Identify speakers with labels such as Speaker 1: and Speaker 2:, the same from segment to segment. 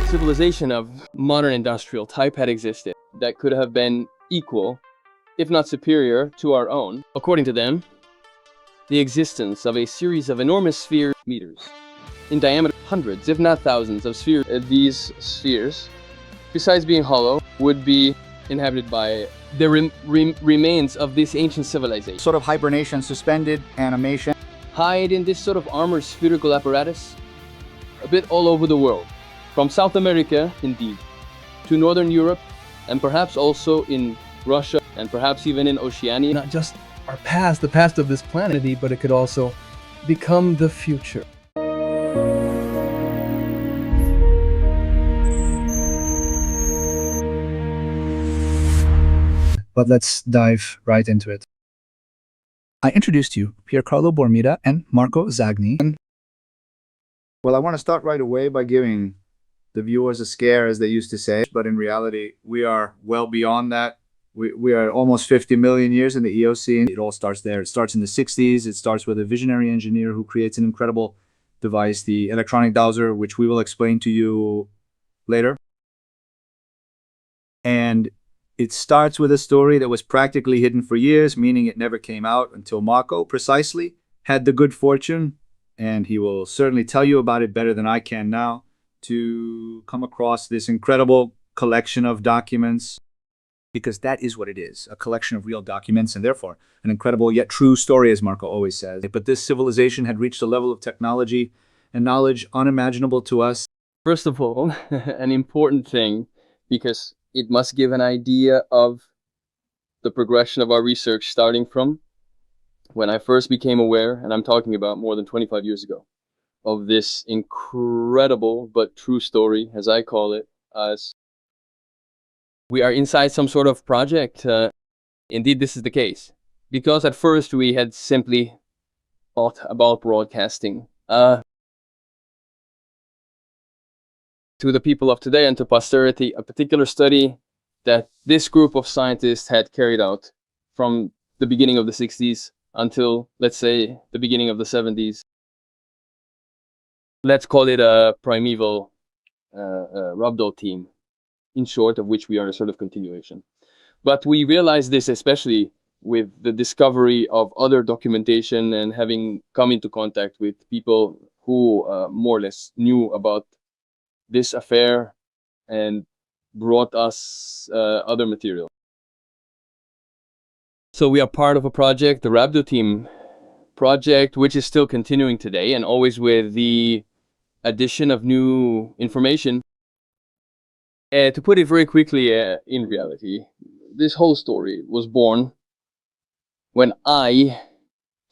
Speaker 1: civilization of modern industrial type had existed that could have been equal, if not superior, to our own. According to them, the existence of a series of enormous spheres, meters in diameter, hundreds, if not thousands, of spheres. These spheres, besides being hollow, would be inhabited by the remains of this ancient civilization.
Speaker 2: Sort of hibernation, suspended animation.
Speaker 1: Hide in this sort of armored spherical apparatus a bit all over the world. From South America, indeed, to Northern Europe, and perhaps also in Russia, and perhaps even in Oceania.
Speaker 3: Not just our past, the past of this planet, but it could also become the future. But let's dive right into it. I introduced you Piercarlo Bormida and Marco Zagni.
Speaker 2: Well, I want to start right away by giving the viewers a scare, as they used to say, but in reality, we are well beyond that. We are almost 50 million years in the Eocene. It all starts there. It starts in the 60s. It starts with a visionary engineer who creates an incredible device, the electronic dowser, which we will explain to you later. And it starts with a story that was practically hidden for years, meaning it never came out until Marco, precisely, had the good fortune, and he will certainly tell you about it better than I can now, to come across this incredible collection of documents, because that is what it is, a collection of real documents, and therefore an incredible yet true story, as Marco always says. But this civilization had reached a level of technology and knowledge unimaginable to us.
Speaker 1: First of all, an important thing, because it must give an idea of the progression of our research, starting from when I first became aware, and I'm talking about more than 25 years ago, of this incredible but true story, as I call it, as we are inside some sort of project. Indeed, this is the case. Because at first we had simply thought about broadcasting to the people of today and to posterity a particular study that this group of scientists had carried out from the beginning of the 60s until, let's say, the beginning of the 70s. Let's call it a primeval Rabdo Team, in short, of which we are a sort of continuation. But we realized this especially with the discovery of other documentation and having come into contact with people who more or less knew about this affair and brought us other material. So we are part of a project, the Rabdo Team project, which is still continuing today, and always with the addition of new information. To put it very quickly, in reality, this whole story was born when I,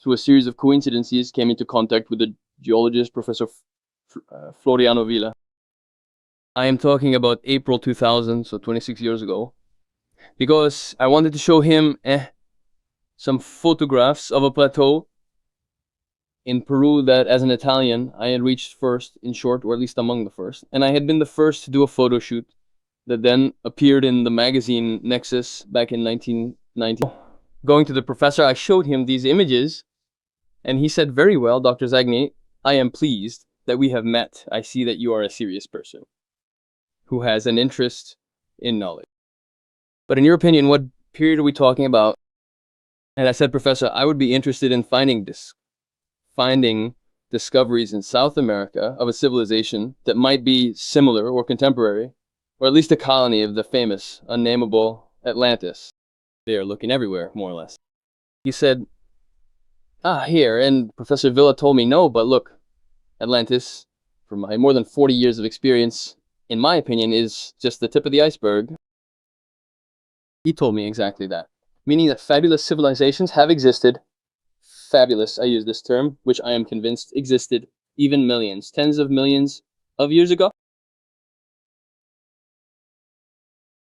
Speaker 1: through a series of coincidences, came into contact with the geologist, Professor Floriano Villa. I am talking about April 2000, so 26 years ago, because I wanted to show him some photographs of a plateau in Peru that, as an Italian, I had reached first, in short, or at least among the first. And I had been the first to do a photo shoot that then appeared in the magazine Nexus back in 1990. Going to the professor, I showed him these images, and he said, "Very well, Dr. Zagni, I am pleased that we have met. I see that you are a serious person who has an interest in knowledge. But in your opinion, what period are we talking about?" And I said, "Professor, I would be interested in finding discoveries in South America of a civilization that might be similar or contemporary, or at least a colony of the famous, unnameable Atlantis. They are looking everywhere, more or less." He said, "Here," and Professor Villa told me, "No, but look, Atlantis, from my more than 40 years of experience, in my opinion, is just the tip of the iceberg." He told me exactly that, meaning that fabulous civilizations have existed. Fabulous, I use this term, which I am convinced existed even millions, tens of millions of years ago.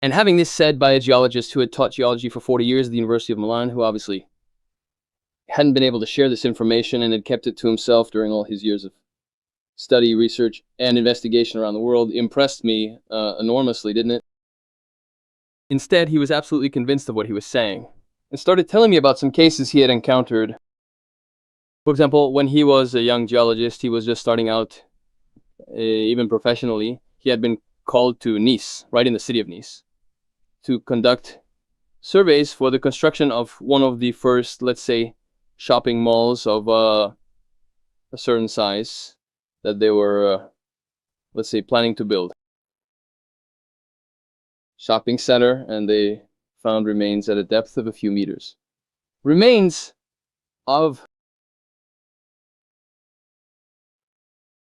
Speaker 1: And having this said by a geologist who had taught geology for 40 years at the University of Milan, who obviously hadn't been able to share this information and had kept it to himself during all his years of study, research, and investigation around the world, impressed me enormously, didn't it? Instead, he was absolutely convinced of what he was saying and started telling me about some cases he had encountered. For example, when he was a young geologist, he was just starting out, even professionally. He had been called to Nice, right in the city of Nice, to conduct surveys for the construction of one of the first, let's say, shopping malls of a certain size that they were, let's say, planning to build. Shopping center, and they found remains at a depth of a few meters. Remains of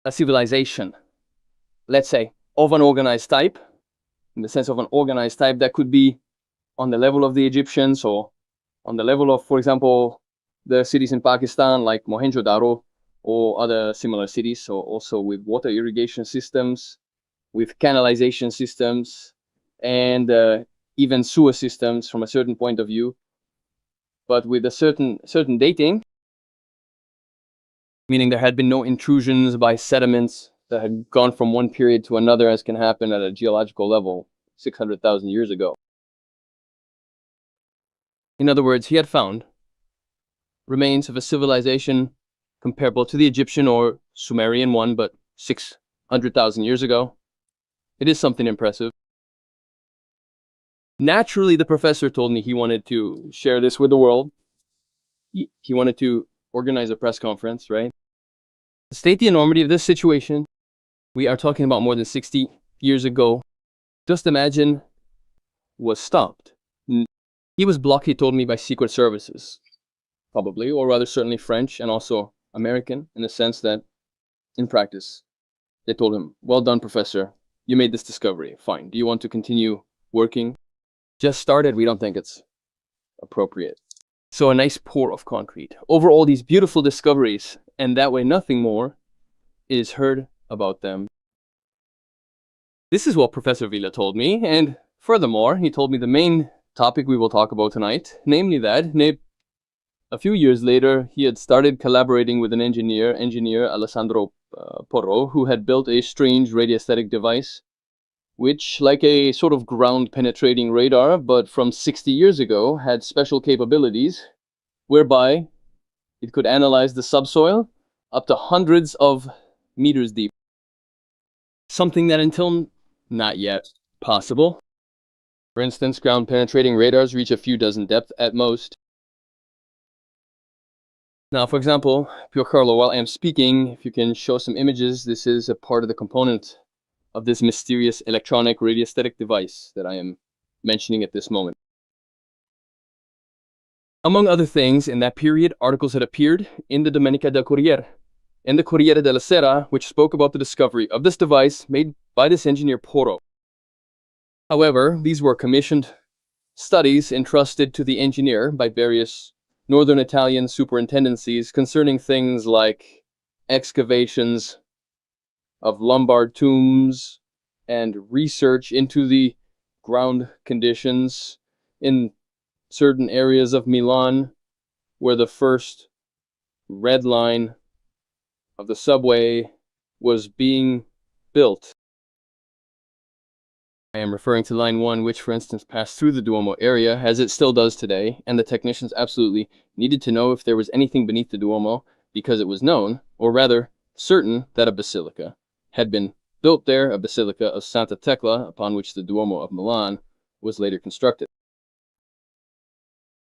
Speaker 1: a civilization, let's say, of an organized type, in the sense of an organized type that could be on the level of the Egyptians or on the level of, for example, the cities in Pakistan like Mohenjo-Daro or other similar cities, so also with water irrigation systems, with canalization systems, and even sewer systems from a certain point of view, but with a certain dating, meaning there had been no intrusions by sediments that had gone from one period to another, as can happen at a geological level 600,000 years ago. In other words, he had found remains of a civilization comparable to the Egyptian or Sumerian one, but 600,000 years ago. It is something impressive. Naturally, the professor told me he wanted to share this with the world. He wanted to organize a press conference, right? To state the enormity of this situation, we are talking about more than 60 years ago. Just imagine, was stopped. He was blocked, he told me, by secret services, probably, or rather certainly French and also American, in the sense that, in practice, they told him, well done, professor, you made this discovery, fine. Do you want to continue working? Just started, we don't think it's appropriate. So a nice pour of concrete over all these beautiful discoveries, and that way nothing more is heard about them. This is what Professor Villa told me, and furthermore, he told me the main topic we will talk about tonight, namely that a few years later he had started collaborating with an engineer, Alessandro Porro, who had built a strange radiosthetic device, which, like a sort of ground-penetrating radar, but from 60 years ago, had special capabilities whereby it could analyze the subsoil up to hundreds of meters deep. Something that until not yet possible. For instance, ground-penetrating radars reach a few dozen depth at most. Now, for example, Piercarlo, while I am speaking, if you can show some images, this is a part of the component of this mysterious electronic radiosthetic device that I am mentioning at this moment. Among other things, in that period, articles had appeared in the Domenica del Corriere and the Corriere della Sera, which spoke about the discovery of this device made by this engineer Porro. However, these were commissioned studies entrusted to the engineer by various northern Italian superintendencies concerning things like excavations of Lombard tombs and research into the ground conditions in certain areas of Milan where the first red line of the subway was being built. I am referring to line 1, which for instance passed through the Duomo area, as it still does today, and the technicians absolutely needed to know if there was anything beneath the Duomo, because it was known, or rather certain, that a basilica had been built there, a basilica of Santa Tecla, upon which the Duomo of Milan was later constructed.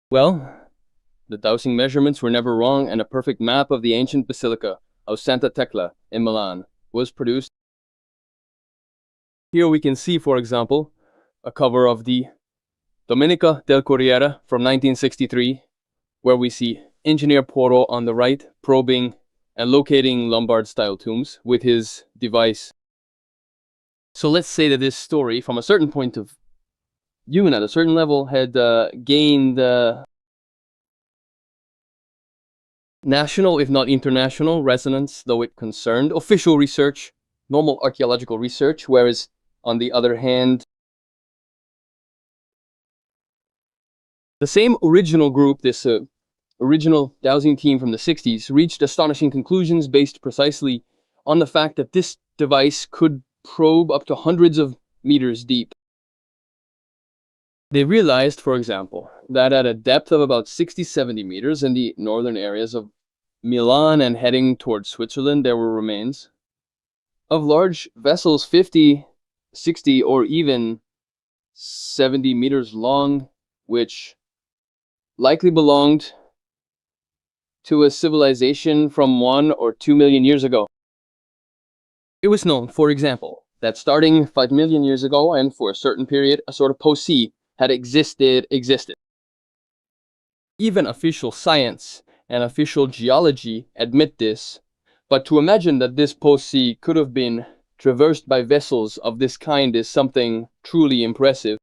Speaker 1: Well, the dowsing measurements were never wrong, and a perfect map of the ancient basilica of Santa Tecla in Milan was produced. Here we can see, for example, a cover of the Domenica del Corriere from 1963, where we see Engineer Porro on the right probing and locating Lombard-style tombs with his device. So let's say that this story, from a certain point of view and at a certain level, had gained national, if not international, resonance, though it concerned official research, normal archaeological research, whereas on the other hand, the same original group, this original dowsing team from the 60s, reached astonishing conclusions based precisely on the fact that this device could probe up to hundreds of meters deep. They realized, for example, that at a depth of about 60-70 meters in the northern areas of Milan and heading towards Switzerland, there were remains of large vessels 50 60 or even 70 meters long, which likely belonged to a civilization from 1 or 2 million years ago. It was known, for example, that starting 5 million years ago and for a certain period, a sort of post-sea had existed. Even official science and official geology admit this, but to imagine that this post-sea could have been traversed by vessels of this kind is something truly impressive.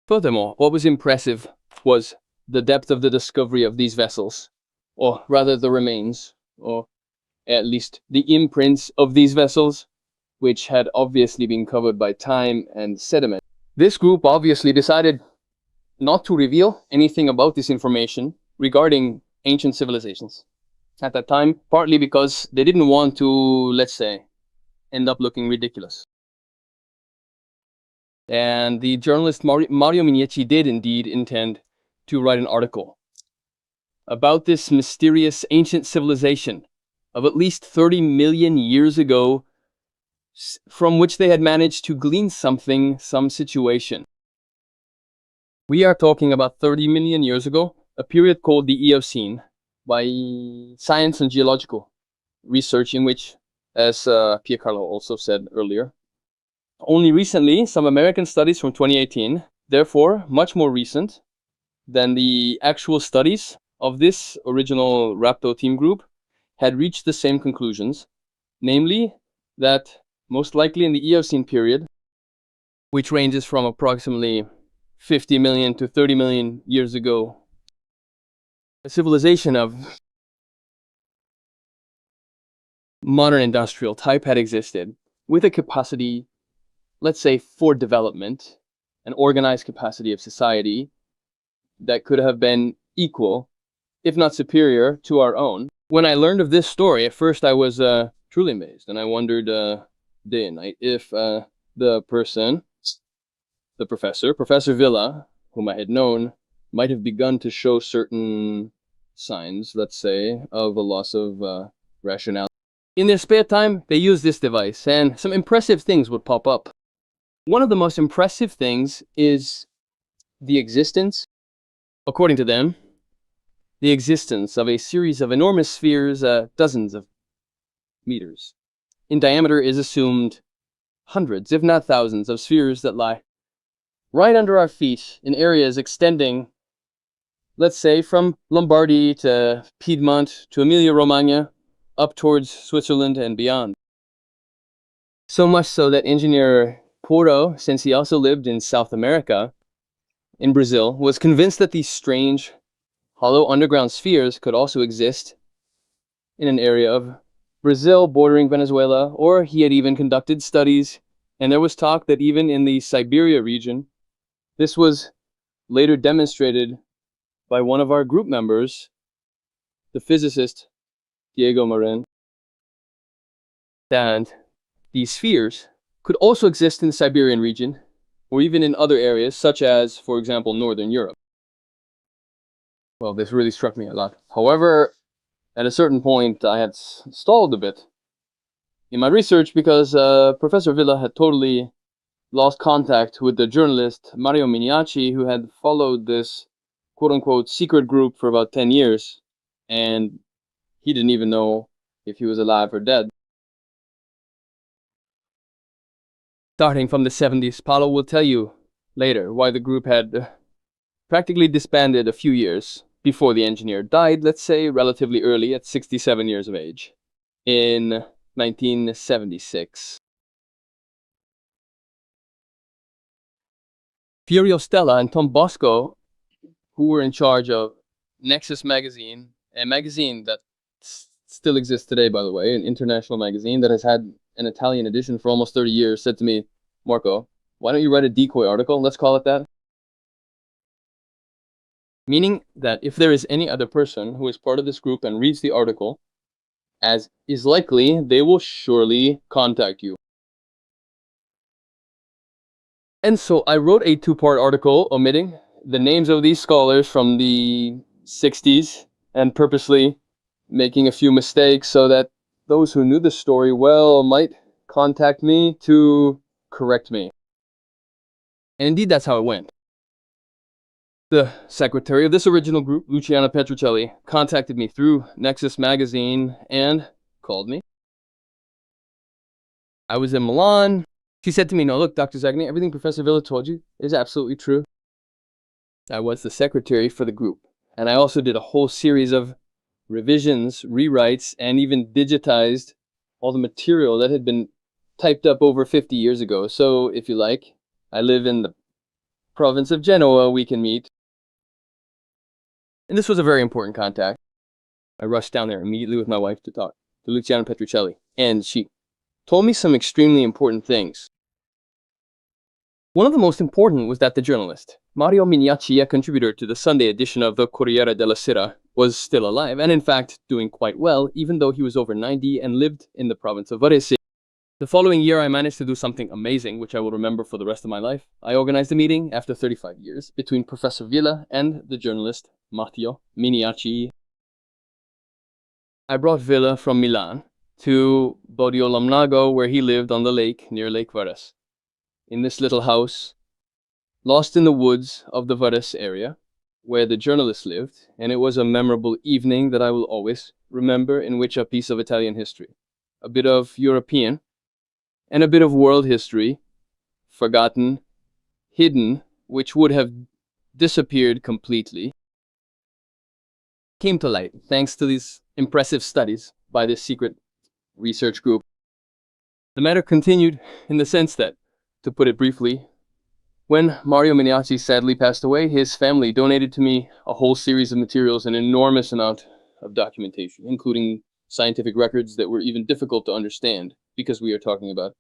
Speaker 1: Furthermore, what was impressive was the depth of the discovery of these vessels, or rather the remains, or at least the imprints of these vessels, which had obviously been covered by time and sediment. This group obviously decided not to reveal anything about this information regarding ancient civilizations at that time, partly because they didn't want to, let's say, end up looking ridiculous. And the journalist Mario Mignecci did indeed intend to write an article about this mysterious ancient civilization of at least 30 million years ago, from which they had managed to glean some situation. We are talking about 30 million years ago, a period called the Eocene, by science and geological research, in which, as Piercarlo also said earlier, only recently some American studies from 2018, therefore much more recent than the actual studies of this original Rabdo Team group, had reached the same conclusions, namely that most likely in the Eocene period, which ranges from approximately 50 million to 30 million years ago, a civilization of modern industrial type had existed, with a capacity, let's say, for development, an organized capacity of society that could have been equal, if not superior, to our own. When I learned of this story, at first I was truly amazed, and I wondered day and night if the Professor Villa, whom I had known, might have begun to show certain signs, let's say, of a loss of rationality. In their spare time, they used this device, and some impressive things would pop up. One of the most impressive things is the existence, according to them, the existence of a series of enormous spheres, dozens of meters in diameter, is assumed hundreds, if not thousands, of spheres that lie right under our feet in areas extending, let's say, from Lombardy to Piedmont to Emilia-Romagna, up towards Switzerland and beyond. So much so that engineer Porro, since he also lived in South America, in Brazil, was convinced that these strange, hollow underground spheres could also exist in an area of Brazil bordering Venezuela, or he had even conducted studies, and there was talk that even in the Siberia region, this was later demonstrated by one of our group members, the physicist Diego Marin, that these spheres could also exist in the Siberian region, or even in other areas, such as, for example, Northern Europe. Well, this really struck me a lot. However, at a certain point, I had stalled a bit in my research because Professor Villa had totally lost contact with the journalist Mario Mignacci, who had followed this quote-unquote secret group for about 10 years, and he didn't even know if he was alive or dead. Starting from the 70s, Paolo will tell you later why the group had practically disbanded a few years before the engineer died, let's say relatively early at 67 years of age, in 1976. Furio Stella and Tom Bosco, who were in charge of Nexus magazine, a magazine that still exists today, by the way, an international magazine that has had an Italian edition for almost 30 years, said to me, "Marco, why don't you write a decoy article? Let's call it that." Meaning that if there is any other person who is part of this group and reads the article, as is likely, they will surely contact you. And so I wrote a two-part article omitting the names of these scholars from the 60s and purposely making a few mistakes so that those who knew the story well might contact me to correct me. And indeed, that's how it went. The secretary of this original group, Luciana Petruccelli, contacted me through Nexus magazine and called me. I was in Milan. She said to me, "No, look, Dr. Zagni, everything Professor Villa told you is absolutely true." I was the secretary for the group, and I also did a whole series of revisions, rewrites, and even digitized all the material that had been typed up over 50 years ago. So, if you like, I live in the province of Genoa, we can meet. And this was a very important contact. I rushed down there immediately with my wife to talk to Luciana Petruccelli, and she told me some extremely important things. One of the most important was that the journalist, Mario Mignacci, a contributor to the Sunday edition of the Corriere della Sera, was still alive, and in fact doing quite well, even though he was over 90 and lived in the province of Varese. The following year, I managed to do something amazing, which I will remember for the rest of my life. I organized a meeting after 35 years between Professor Villa and the journalist Matteo Mignacci. I brought Villa from Milan to Bodiolomnago, where he lived on the lake near Lake Varese. In this little house, lost in the woods of the Varese area, where the journalist lived, and it was a memorable evening that I will always remember, in which a piece of Italian history, a bit of European, and a bit of world history, forgotten, hidden, which would have disappeared completely, came to light thanks to these impressive studies by this secret research group. The matter continued in the sense that, to put it briefly, when Mario Mignacci sadly passed away, his family donated to me a whole series of materials, an enormous amount of documentation, including scientific records that were even difficult to understand, because we are talking about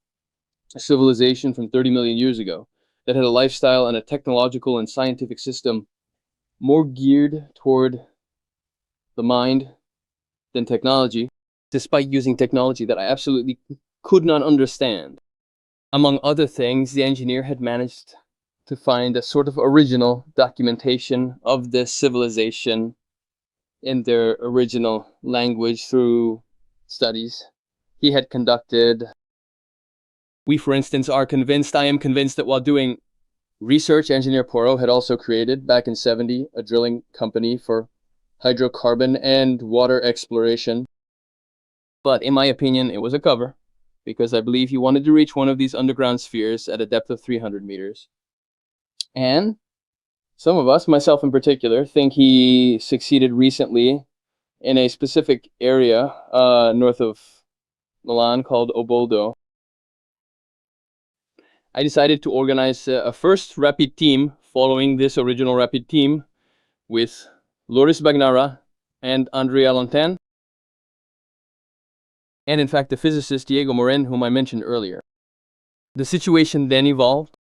Speaker 1: a civilization from 30 million years ago that had a lifestyle and a technological and scientific system more geared toward the mind than technology, despite using technology that I absolutely could not understand. Among other things, the engineer had managed to find a sort of original documentation of this civilization in their original language through studies he had conducted. We, for instance, I am convinced that while doing research, Engineer Porro had also created, back in '70, a drilling company for hydrocarbon and water exploration. But in my opinion, it was a cover, because I believe he wanted to reach one of these underground spheres at a depth of 300 meters. And some of us, myself in particular, think he succeeded recently in a specific area north of Milan called Oboldo. I decided to organize a first rapid team following this original rapid team with Loris Bagnara and Andrea Lontan, and in fact the physicist Diego Morin, whom I mentioned earlier. The situation then evolved.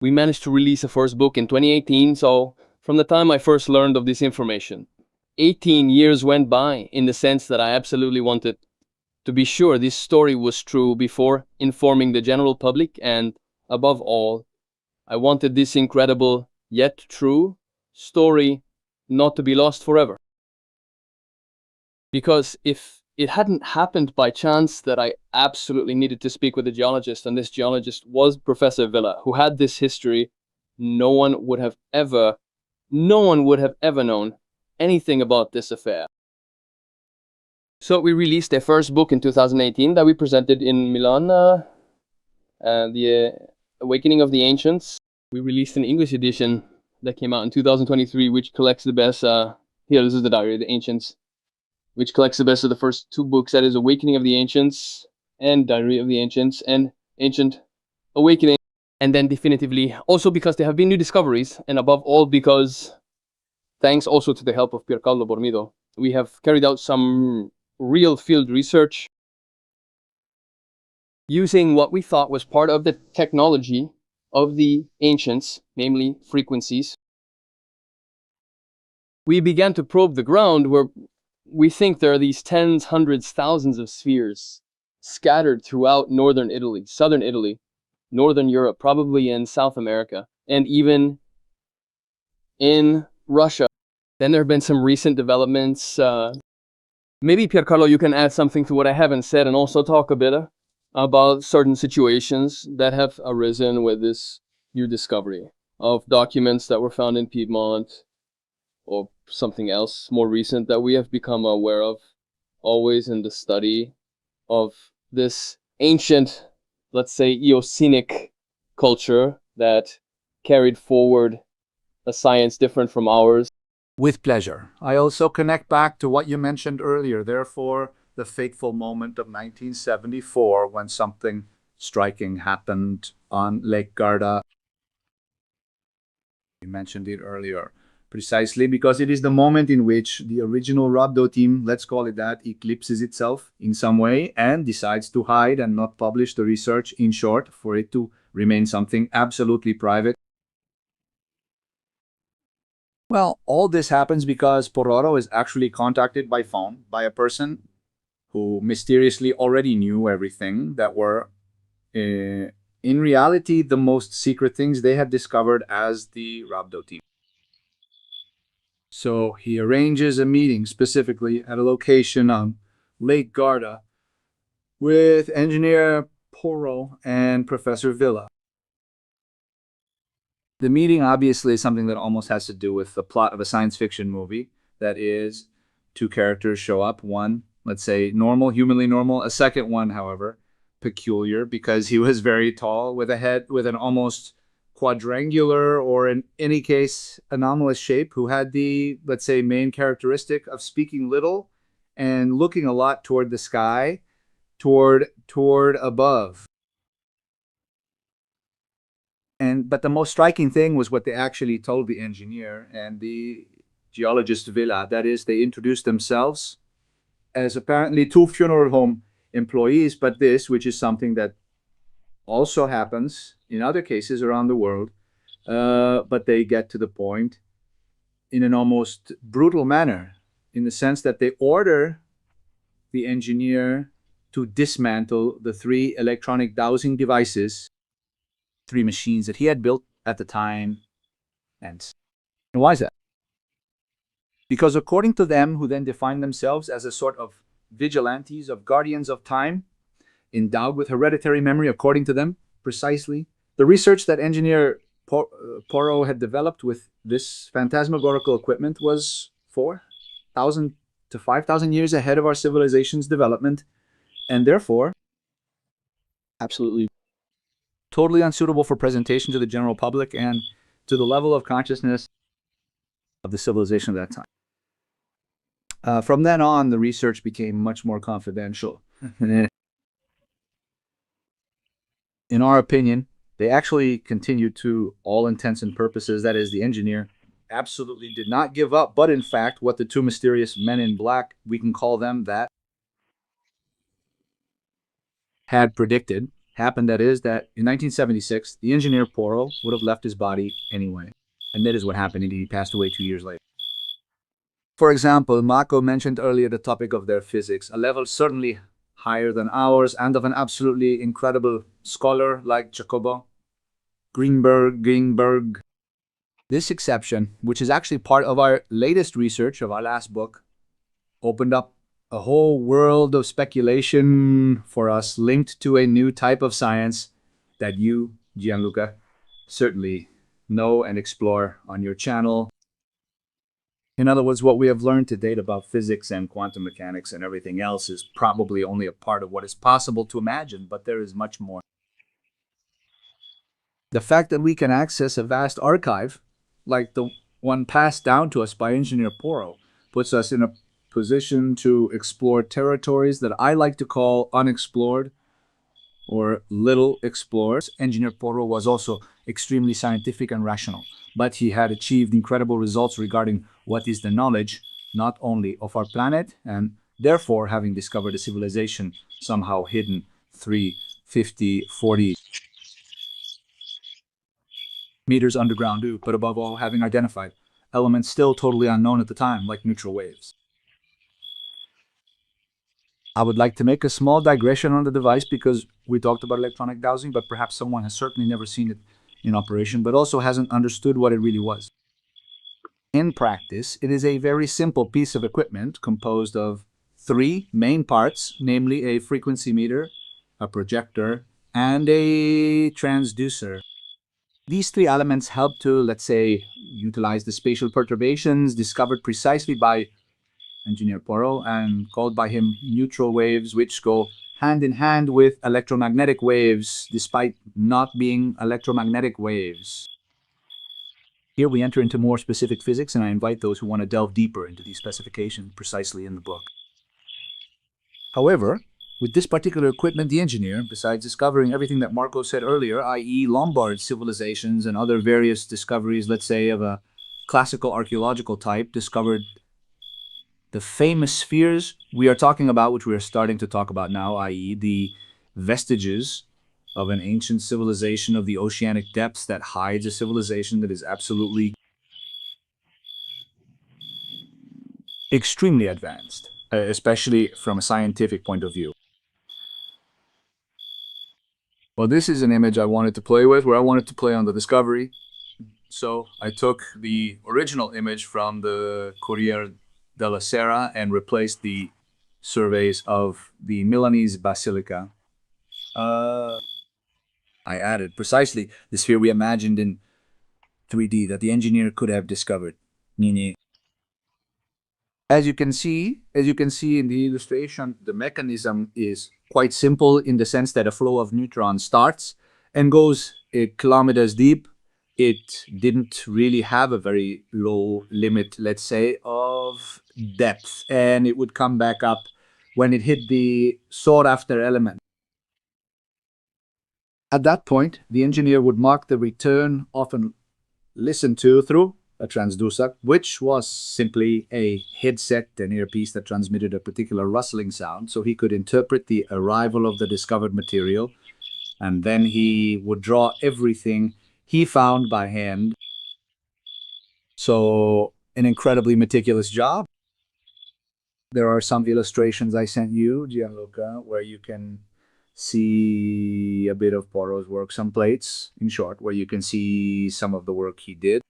Speaker 1: We managed to release a first book in 2018, so from the time I first learned of this information, 18 years went by, in the sense that I absolutely wanted to be sure this story was true before informing the general public, and above all, I wanted this incredible yet true story not to be lost forever. Because if it hadn't happened by chance that I absolutely needed to speak with a geologist, and this geologist was Professor Villa, who had this history, no one would have ever known anything about this affair. So we released a first book in 2018 that we presented in Milan, The Awakening of the Ancients. We released an English edition that came out in 2023, which collects the best, here, this is the Diary of the Ancients, which collects the best of the first two books, that is Awakening of the Ancients and Diary of the Ancients and Ancient Awakening. And then definitively, also because there have been new discoveries, and above all because, thanks also to the help of Piercarlo Bormida, we have carried out some real field research using what we thought was part of the technology of the ancients, namely frequencies. We began to probe the ground where we think there are these tens, hundreds, thousands of spheres scattered throughout northern Italy, southern Italy, northern Europe, probably in South America, and even in Russia. Then there have been some recent developments Maybe Piercarlo, you can add something to what I haven't said and also talk a bit about certain situations that have arisen with this new discovery of documents that were found in Piedmont or something else more recent that we have become aware of, always in the study of this ancient, let's say, Eocenic culture that carried forward a science different from ours.
Speaker 2: With pleasure. I also connect back to what you mentioned earlier, therefore, the fateful moment of 1974 when something striking happened on Lake Garda. You mentioned it earlier, precisely because it is the moment in which the original Rabdo team, let's call it that, eclipses itself in some way and decides to hide and not publish the research, in short, for it to remain something absolutely private. Well, all this happens because Porro is actually contacted by phone by a person who mysteriously already knew everything that were, in reality, the most secret things they had discovered as the Rabdo team. So he arranges a meeting specifically at a location on Lake Garda with engineer Porro and Professor Villa. The meeting obviously is something that almost has to do with the plot of a science fiction movie. That is, two characters show up. One, let's say, normal, humanly normal. A second one, however, peculiar because he was very tall with a head with an almost quadrangular or in any case anomalous shape, who had the, let's say, main characteristic of speaking little and looking a lot toward the sky, toward above. But the most striking thing was what they actually told the engineer and the geologist Villa. That is, they introduced themselves as apparently two funeral home employees, but this, which is something that also happens in other cases around the world, but they get to the point in an almost brutal manner, in the sense that they order the engineer to dismantle the three electronic dowsing devices, three machines that he had built at the time. And why is that? Because according to them, who then define themselves as a sort of vigilantes, of guardians of time, endowed with hereditary memory, according to them, precisely, the research that engineer Porro had developed with this phantasmagorical equipment was 4,000 to 5,000 years ahead of our civilization's development, and therefore absolutely totally unsuitable for presentation to the general public and to the level of consciousness of the civilization at that time. From then on, the research became much more confidential. In our opinion, they actually continued to all intents and purposes, that is, the engineer absolutely did not give up, but in fact, what the two mysterious men in black, we can call them that, had predicted happened. That is, that in 1976, the engineer Porro would have left his body anyway. And that is what happened. He passed away 2 years later. For example, Mako mentioned earlier the topic of their physics, a level certainly higher than ours and of an absolutely incredible scholar like Jacobo Greenberg. This exception, which is actually part of our latest research of our last book, opened up a whole world of speculation for us linked to a new type of science that you, Gianluca, certainly know and explore on your channel. In other words, what we have learned to date about physics and quantum mechanics and everything else is probably only a part of what is possible to imagine, but there is much more. The fact that we can access a vast archive, like the one passed down to us by Engineer Porro, puts us in a position to explore territories that I like to call unexplored or little explored. Engineer Porro was also extremely scientific and rational, but he had achieved incredible results regarding what is the knowledge not only of our planet, and therefore having discovered a civilization somehow hidden 350, 40 meters underground, but above all, having identified elements still totally unknown at the time, like neutral waves. I would like to make a small digression on the device because we talked about electronic dowsing, but perhaps someone has certainly never seen it in operation, but also hasn't understood what it really was. In practice, it is a very simple piece of equipment composed of three main parts, namely a frequency meter, a projector, and a transducer. These three elements help to, let's say, utilize the spatial perturbations discovered precisely by Engineer Porro and called by him neutral waves, which go hand in hand with electromagnetic waves, despite not being electromagnetic waves. Here we enter into more specific physics, and I invite those who want to delve deeper into these specifications precisely in the book. However, with this particular equipment, the engineer, besides discovering everything that Marco said earlier, i.e. Lombard civilizations and other various discoveries, let's say, of a classical archaeological type, discovered the famous spheres we are talking about, which we are starting to talk about now, i.e. the vestiges of an ancient civilization of the oceanic depths that hides a civilization that is absolutely extremely advanced, especially from a scientific point of view. Well, this is an image I wanted to play with, where I wanted to play on the discovery. So I took the original image from the Corriere della Sera and replaced the surveys of the Milanese Basilica. I added precisely the sphere we imagined in 3D that the engineer could have discovered. As you can see in the illustration, the mechanism is quite simple in the sense that a flow of neutrons starts and goes kilometers deep. It didn't really have a very low limit, let's say, of depth, and it would come back up when it hit the sought-after element. At that point, the engineer would mark the return, often listened to through a transducer, which was simply a headset, an earpiece that transmitted a particular rustling sound, so he could interpret the arrival of the discovered material, and then he would draw everything he found by hand. So, an incredibly meticulous job. There are some illustrations I sent you, Gianluca, where you can see a bit of Porro's work, some plates, in short, where you can see some of the work he did.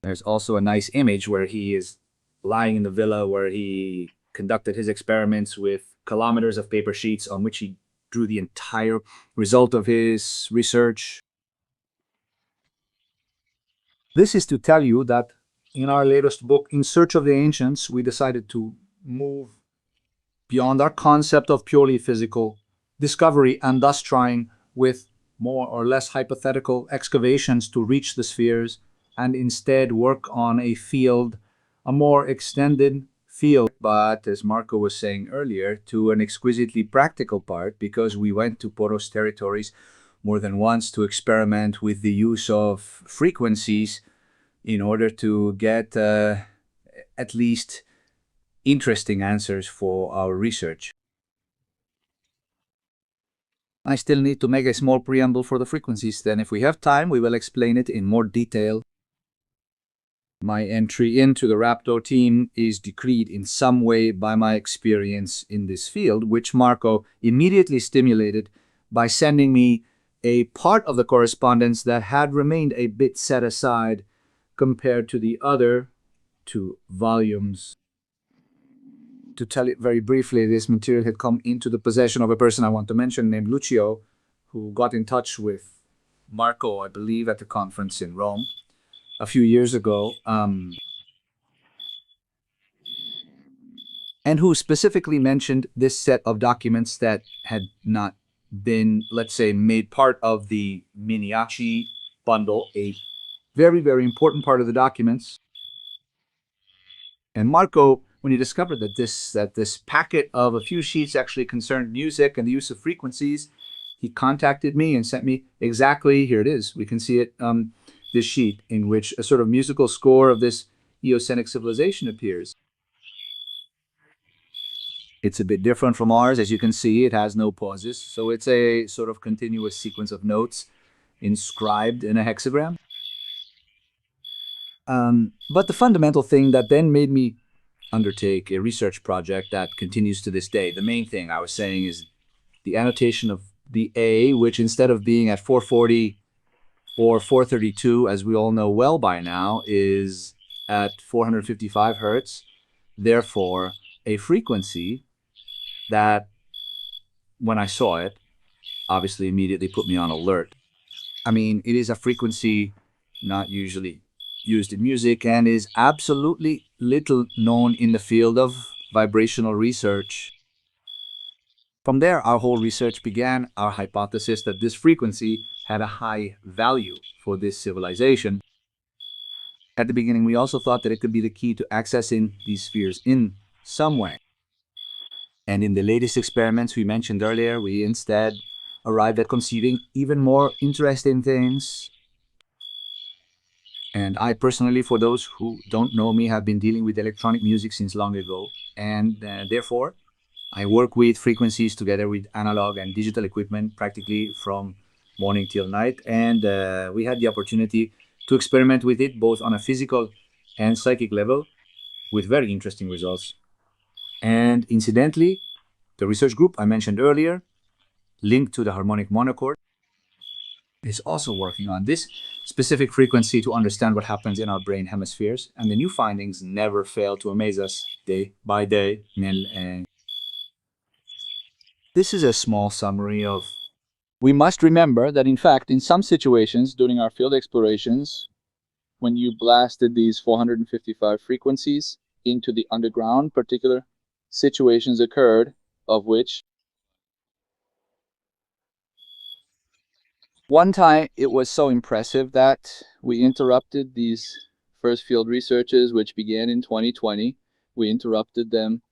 Speaker 2: There's also a nice image where he is lying in the villa where he conducted his experiments with kilometers of paper sheets on which he drew the entire result of his research. This is to tell you that in our latest book, In Search of the Ancients, we decided to move beyond our concept of purely physical discovery and thus trying with more or less hypothetical excavations to reach the spheres and instead work on a field, a more extended field, but as Marco was saying earlier, to an exquisitely practical part because we went to Porro's territories more than once to experiment with the use of frequencies in order to get at least interesting answers for our research. I still need to make a small preamble for the frequencies, then if we have time we will explain it in more detail. My entry into the Rabdo team is decreed in some way by my experience in this field, which Marco immediately stimulated by sending me a part of the correspondence that had remained a bit set aside compared to the other two volumes. To tell it very briefly, this material had come into the possession of a person I want to mention named Lucio, who got in touch with Marco, I believe, at the conference in Rome a few years ago, and who specifically mentioned this set of documents that had not been, let's say, made part of the Miniaci bundle, a very, very important part of the documents. And Marco, when he discovered that this packet of a few sheets actually concerned music and the use of frequencies, he contacted me and sent me exactly, here it is, we can see it, this sheet in which a sort of musical score of this Eocene civilization appears. It's a bit different from ours, as you can see, it has no pauses, so it's a sort of continuous sequence of notes inscribed in a hexagram. But the fundamental thing that then made me undertake a research project that continues to this day, the main thing I was saying is the annotation of the A, which instead of being at 440 or 432, as we all know well by now, is at 455 hertz. Therefore, a frequency that, when I saw it, obviously immediately put me on alert. I mean, it is a frequency not usually used in music and is absolutely little known in the field of vibrational research. From there, our whole research began, our hypothesis that this frequency had a high value for this civilization. At the beginning, we also thought that it could be the key to accessing these spheres in some way. And in the latest experiments we mentioned earlier, we instead arrived at conceiving even more interesting things. And I personally, for those who don't know me, have been dealing with electronic music since long ago. And therefore, I work with frequencies together with analog and digital equipment practically from morning till night. And we had the opportunity to experiment with it both on a physical and psychic level with very interesting results. And incidentally, the research group I mentioned earlier, linked to the harmonic monochord, is also working on this specific frequency to understand what happens in our brain hemispheres, and the new findings never fail to amaze us day by day. This is a small summary of...
Speaker 3: We must remember that, in fact, in some situations during our field explorations, when you blasted these 455 frequencies into the underground, particular situations occurred, of which one time it was so impressive that we interrupted these first field researches, which began in 2020. We interrupted them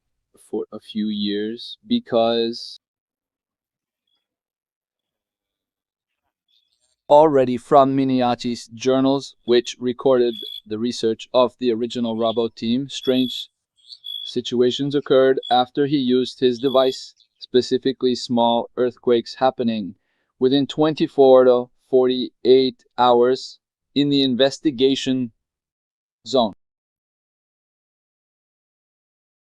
Speaker 3: for a few years because already from Miniachi's journals, which recorded the research of the original Rabdo Team, strange situations occurred after he used his device, specifically small earthquakes happening within 24 to 48 hours in the investigation zone.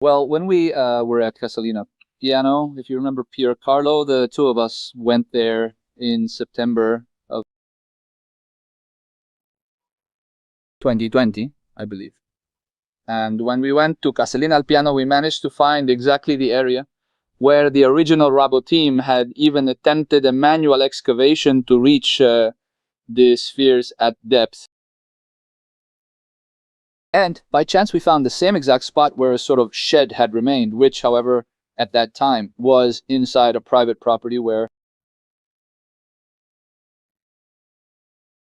Speaker 3: Well, when we were at Casalina Piano, if you remember Piercarlo, the two of us went there in September of 2020, I believe. And when we went to Casalina al Piano, we managed to find exactly the area where the original Rabdo Team had even attempted a manual excavation to reach the spheres at depth. And by chance, we found the same exact spot where a sort of shed had remained, which, however, at that time was inside a private property where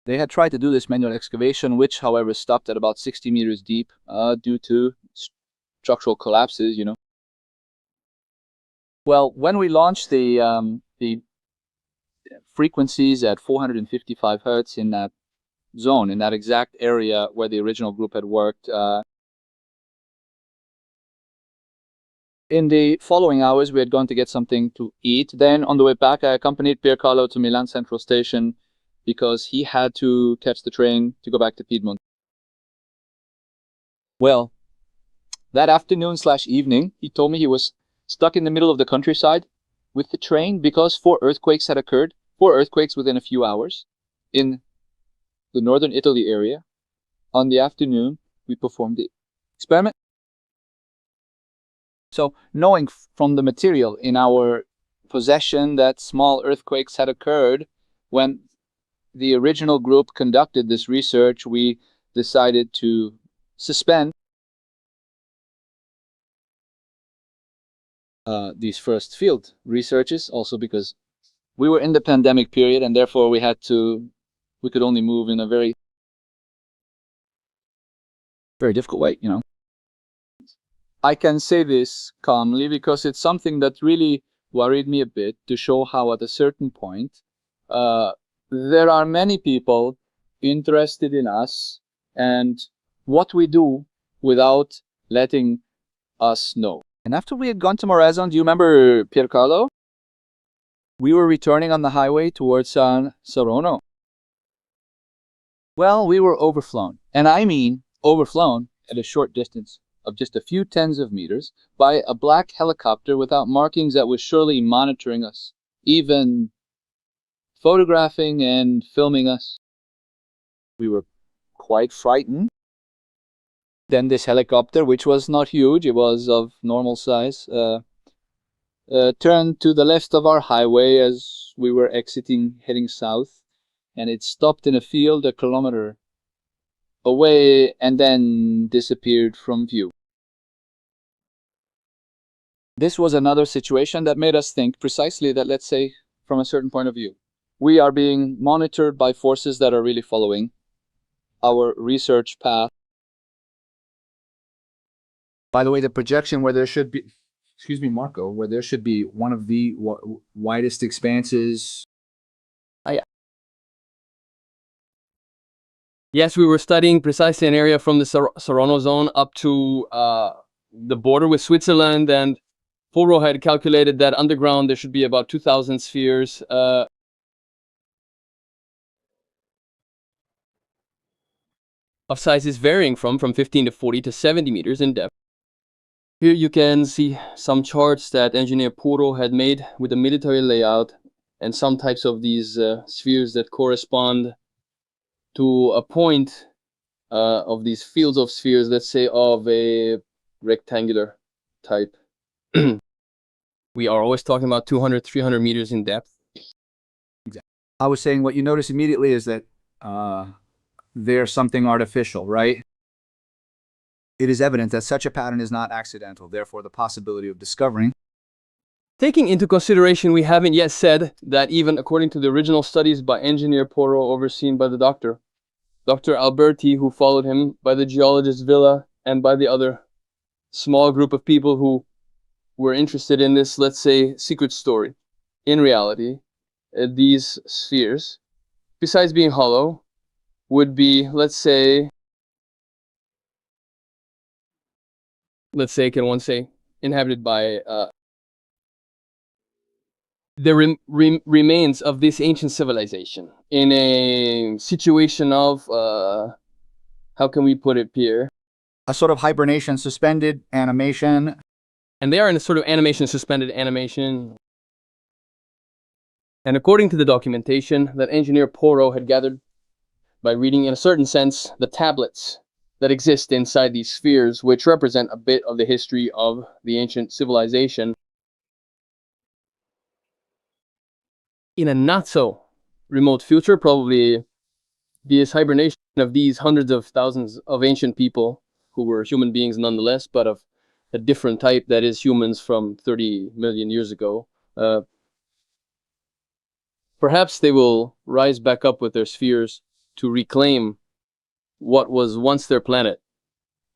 Speaker 3: they had tried to do this manual excavation, which, however, stopped at about 60 meters deep due to structural collapses, you know. Well, when we launched the frequencies at 455 hertz in that zone, in that exact area where the original group had worked, in the following hours, we had gone to get something to eat. Then, on the way back, I accompanied Piercarlo to Milan Central Station because he had to catch the train to go back to Piedmont. Well, that afternoon/evening, he told me he was stuck in the middle of the countryside with the train because 4 earthquakes had occurred, 4 earthquakes within a few hours in the northern Italy area. On the afternoon, we performed the experiment. So, knowing from the material in our possession that small earthquakes had occurred when the original group conducted this research, we decided to suspend these first field researches, also because we were in the pandemic period and therefore we could only move in a very difficult way, you know. I can say this calmly because it's something that really worried me a bit, to show how at a certain point there are many people interested in us and what we do without letting us know. And after we had gone to Morazon, do you remember Piercarlo? We were returning on the highway towards San Sarono. Well, we were overflown, and I mean overflown at a short distance of just a few tens of meters by a black helicopter without markings that was surely monitoring us, even photographing and filming us. We were quite frightened. Then this helicopter, which was not huge, it was of normal size, turned to the left of our highway as we were exiting, heading south, and it stopped in a field a kilometer away and then disappeared from view. This was another situation that made us think precisely that, let's say, from a certain point of view, we are being monitored by forces that are really following our research path.
Speaker 2: By the way, the projection where there should be, excuse me, Marco, where there should be one of the widest expanses.
Speaker 1: Yes, we were studying precisely an area from the Serrano zone up to the border with Switzerland, and Porro had calculated that underground there should be about 2,000 spheres. Of sizes varying from 15 to 40 to 70 meters in depth. Here you can see some charts that engineer Porro had made with a military layout and some types of these spheres that correspond to a point of these fields of spheres, let's say of a rectangular type. We are always talking about 200, 300 meters in depth.
Speaker 2: I was saying what you notice immediately is that there's something artificial, right? It is evident that such a pattern is not accidental, therefore the possibility of discovering.
Speaker 1: Taking into consideration, we haven't yet said that even according to the original studies by engineer Porro overseen by the Dr. Alberti, who followed him, by the geologist Villa, and by the other small group of people who were interested in this, let's say, secret story. In reality, these spheres, besides being hollow, would be, let's say, can one say, inhabited by the remains of this ancient civilization in a situation of, how can we put it here?
Speaker 2: A sort of hibernation, suspended animation.
Speaker 1: And they are in a sort of animation, suspended animation. And according to the documentation that engineer Porro had gathered by reading, in a certain sense, the tablets that exist inside these spheres, which represent a bit of the history of the ancient civilization, in a not so remote future, probably this hibernation of these hundreds of thousands of ancient people who were human beings nonetheless, but of a different type, that is humans from 30 million years ago. Perhaps they will rise back up with their spheres to reclaim what was once their planet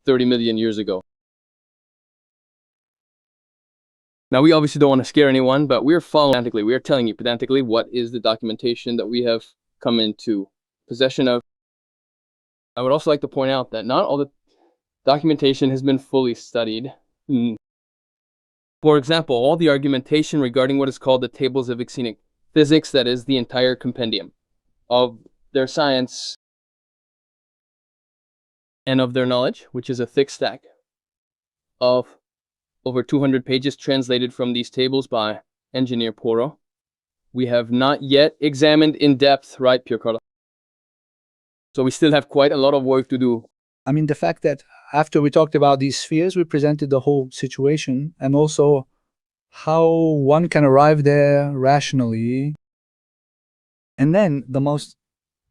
Speaker 1: 30 million years ago. Now, we obviously don't want to scare anyone, but we're following pedantically. We are telling you pedantically what is the documentation that we have come into possession of. I would also like to point out that not all the documentation has been fully studied. For example, all the argumentation regarding what is called the tables of Eocene physics, that is the entire compendium of their science and of their knowledge, which is a thick stack of over 200 pages translated from these tables by engineer Porro. We have not yet examined in depth, right, Piercarlo? So we still have quite a lot of work to do.
Speaker 2: I mean, the fact that after we talked about these spheres, we presented the whole situation and also how one can arrive there rationally. And then the most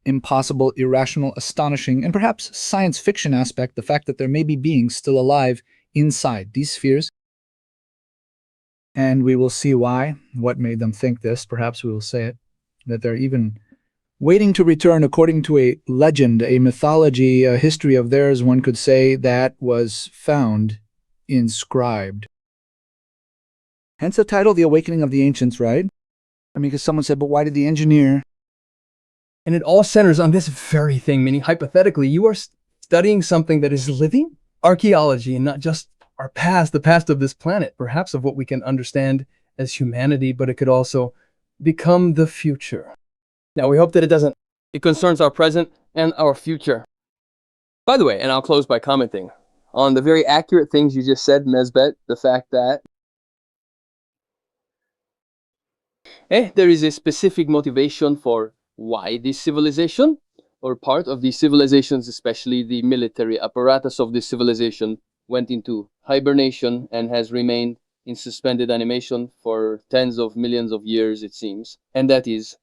Speaker 2: impossible, irrational, astonishing, and perhaps science fiction aspect, the fact that there may be beings still alive inside these spheres. And we will see why, what made them think this. Perhaps we will say it, that they're even waiting to return according to a legend, a mythology, a history of theirs, one could say, that was found inscribed. Hence the title, The Awakening of the Ancients, right? I mean, because someone said, but why did the engineer?
Speaker 1: And it all centers on this very thing, meaning hypothetically, you are studying something that is living, archaeology, and not just our past, the past of this planet, perhaps of what we can understand as humanity, but it could also become the future. Now, we hope that it concerns our present and our future. By the way, and I'll close by commenting on the very accurate things you just said, Mesbet, the fact that there is a specific motivation for why this civilization, or part of these civilizations, especially the military apparatus of this civilization, went into hibernation and has remained in suspended animation for tens of millions of years, it seems. And that is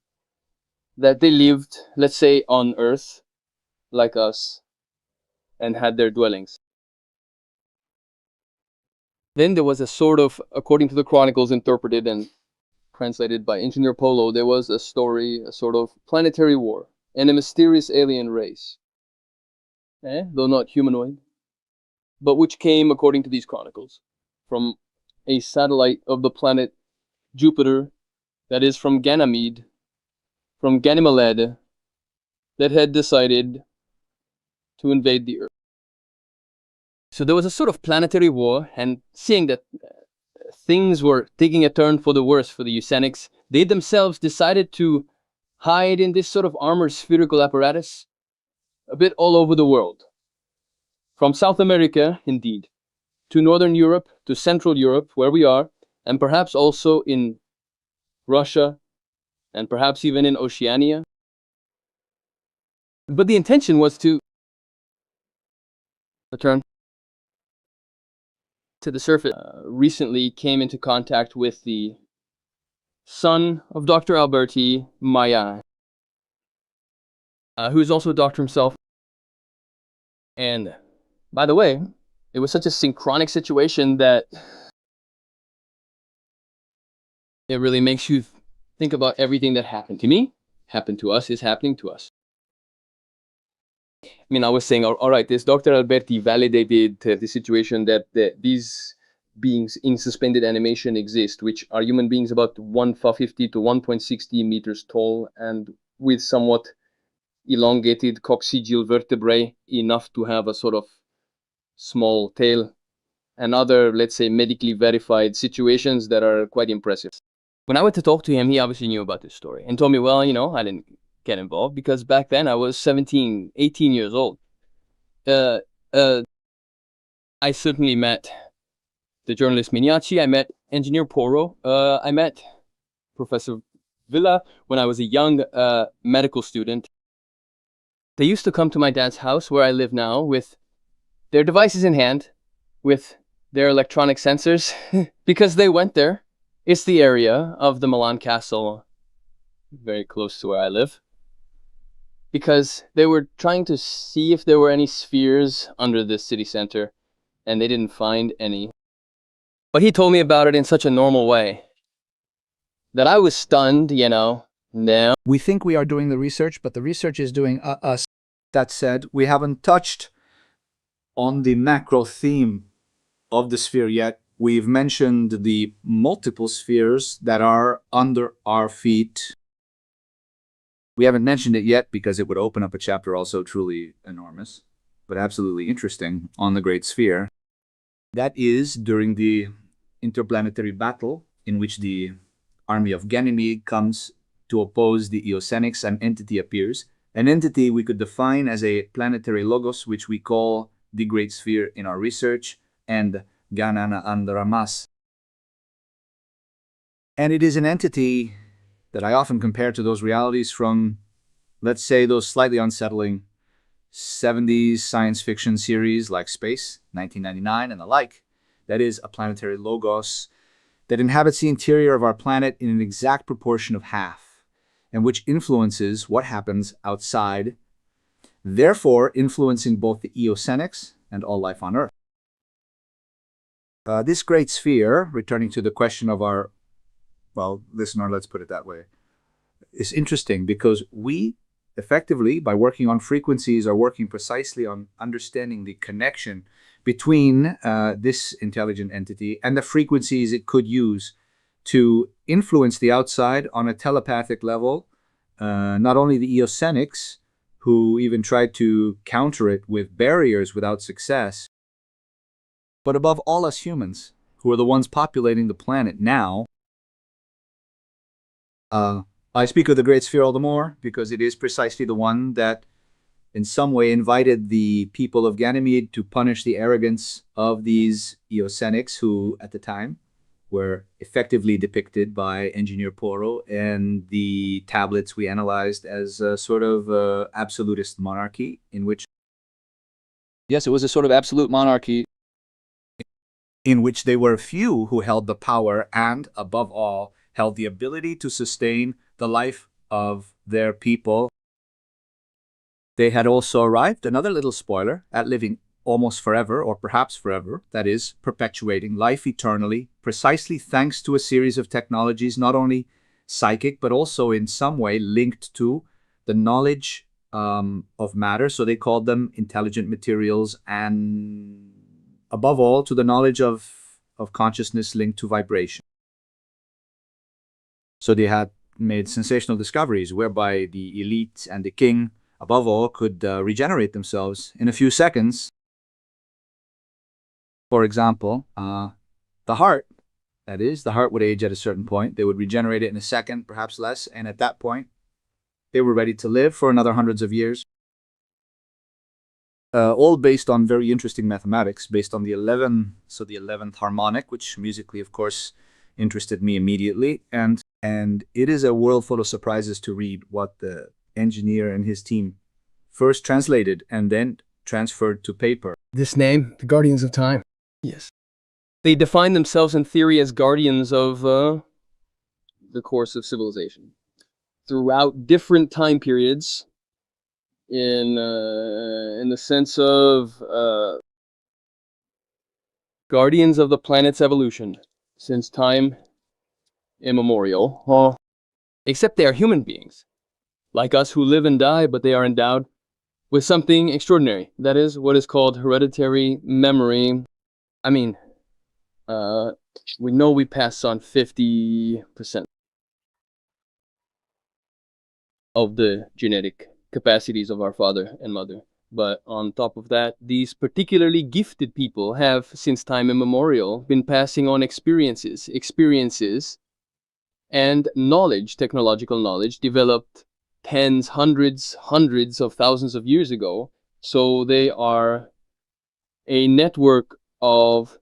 Speaker 1: that they lived, let's say, on Earth, like us, and had their dwellings. Then there was a sort of, according to the chronicles interpreted and translated by Engineer Polo, there was a story, a sort of planetary war, and a mysterious alien race, though not humanoid, but which came, according to these chronicles, from a satellite of the planet Jupiter, that is from Ganymede, from Ganymeled, that had decided to invade the Earth. So there was a sort of planetary war, and seeing that things were taking a turn for the worse for the Eocenics, they themselves decided to hide in this sort of armored spherical apparatus a bit all over the world. From South America, indeed, to Northern Europe, to Central Europe, where we are, and perhaps also in Russia, and perhaps even in Oceania. But the intention was to return to the surface. Recently came into contact with the son of Dr. Alberti, Maya, who is also a doctor himself. And by the way, it was such a synchronic situation that it really makes you think about everything that happened to me, happened to us, is happening to us. I mean, I was saying, all right, this Dr. Alberti validated the situation that these beings in suspended animation exist, which are human beings about 150 to 1.60 meters tall and with somewhat elongated coccygeal vertebrae, enough to have a sort of small tail, and other, let's say, medically verified situations that are quite impressive. When I went to talk to him, he obviously knew about this story and told me, well, I didn't get involved because back then I was 17, 18 years old. I certainly met the journalist Miniaci, I met Engineer Porro, I met Professor Villa when I was a young medical student. They used to come to my dad's house where I live now with their devices in hand, with their electronic sensors, because they went there. It's the area of the Milan Castle, very close to where I live, because they were trying to see if there were any spheres under the city center, and they didn't find any. But he told me about it in such a normal way that I was stunned, No.
Speaker 2: We think we are doing the research, but the research is doing us. That said, we haven't touched on the macro theme of the sphere yet. We've mentioned the multiple spheres that are under our feet. We haven't mentioned it yet because it would open up a chapter also truly enormous, but absolutely interesting on the Great Sphere. That is during the interplanetary battle in which the army of Ganymede comes to oppose the Eocenics. An entity appears, an entity we could define as a planetary logos, which we call the Great Sphere in our research, and Ganana Andramas. And it is an entity that I often compare to those realities from, let's say, those slightly unsettling 70s science fiction series like Space, 1999, and the like. That is a planetary logos that inhabits the interior of our planet in an exact proportion of half, and which influences what happens outside, therefore influencing both the Eocenics and all life on Earth. This great sphere, returning to the question of our, listener, let's put it that way, is interesting because we effectively, by working on frequencies, are working precisely on understanding the connection between this intelligent entity and the frequencies it could use to influence the outside on a telepathic level. Not only the Eocenics, who even tried to counter it with barriers without success, but above all us humans, who are the ones populating the planet now. I speak of the Great Sphere all the more because it is precisely the one that in some way invited the people of Ganymede to punish the arrogance of these Eocenics who, at the time, were effectively depicted by Engineer Porro, and the tablets we analyzed as a sort of absolutist monarchy in which
Speaker 3: Yes, it was a sort of absolute monarchy.
Speaker 2: In which they were few who held the power and, above all, held the ability to sustain the life of their people. They had also arrived, another little spoiler, at living almost forever, or perhaps forever, that is, perpetuating life eternally, precisely thanks to a series of technologies not only psychic, but also in some way linked to the knowledge of matter. So they called them intelligent materials, and above all, to the knowledge of consciousness linked to vibration. So they had made sensational discoveries whereby the elite and the king, above all, could regenerate themselves in a few seconds. For example, the heart, that is, the heart would age at a certain point. They would regenerate it in a second, perhaps less, and at that point, they were ready to live for another hundreds of years. All based on very interesting mathematics, based on the 11th harmonic, which musically, of course, interested me immediately. And it is a world full of surprises to read what the engineer and his team first translated and then transferred to paper.
Speaker 1: This name, the Guardians of Time. Yes. They define themselves in theory as guardians of the course of civilization. Throughout different time periods, in the sense of guardians of the planet's evolution since time immemorial. Except they are human beings, like us, who live and die, but they are endowed with something extraordinary. That is what is called hereditary memory. I mean, we know we pass on 50% of the genetic capacities of our father and mother. But on top of that, these particularly gifted people have, since time immemorial, been passing on experiences, and knowledge, technological knowledge, developed tens, hundreds of thousands of years ago. So they are a network of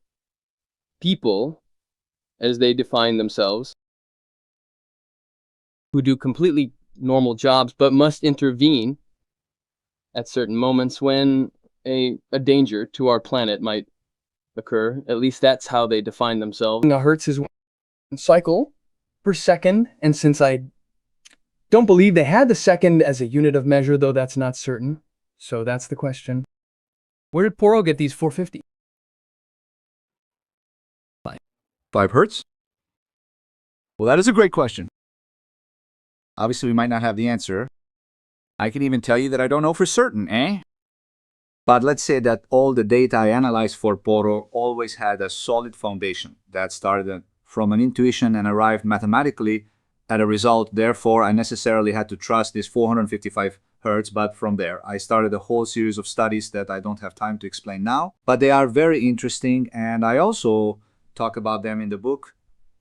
Speaker 1: people, as they define themselves, who do completely normal jobs, but must intervene at certain moments when a danger to our planet might occur. At least that's how they define themselves. A hertz is one cycle per second, and since I don't believe they had the second as a unit of measure, though that's not certain, so that's the question. Where did Porro get these 450?
Speaker 2: 5 hertz? Well, that is a great question. Obviously, we might not have the answer. I can even tell you that I don't know for certain, eh? But let's say that all the data I analyzed for Porro always had a solid foundation that started from an intuition and arrived mathematically at a result. Therefore, I necessarily had to trust this 455 hertz, but from there, I started a whole series of studies that I don't have time to explain now. But they are very interesting, and I also talk about them in the book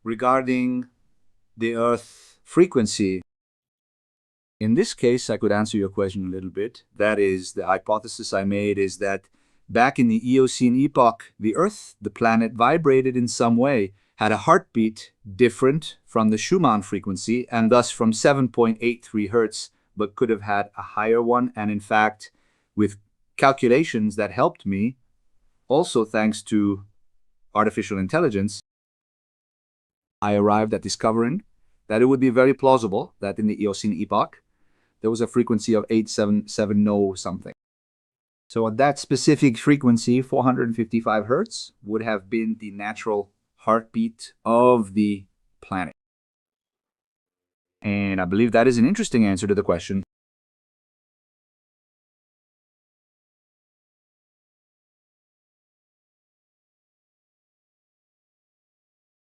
Speaker 2: regarding the Earth frequency. In this case, I could answer your question a little bit. That is, the hypothesis I made is that back in the Eocene epoch, the Earth, the planet, vibrated in some way, had a heartbeat different from the Schumann frequency, and thus from 7.83 hertz, but could have had a higher one. And in fact, with calculations that helped me, also thanks to artificial intelligence, I arrived at discovering that it would be very plausible that in the Eocene epoch, there was a frequency of 8770 something. So at that specific frequency, 455 hertz, would have been the natural heartbeat of the planet. And I believe that is an interesting answer to the question,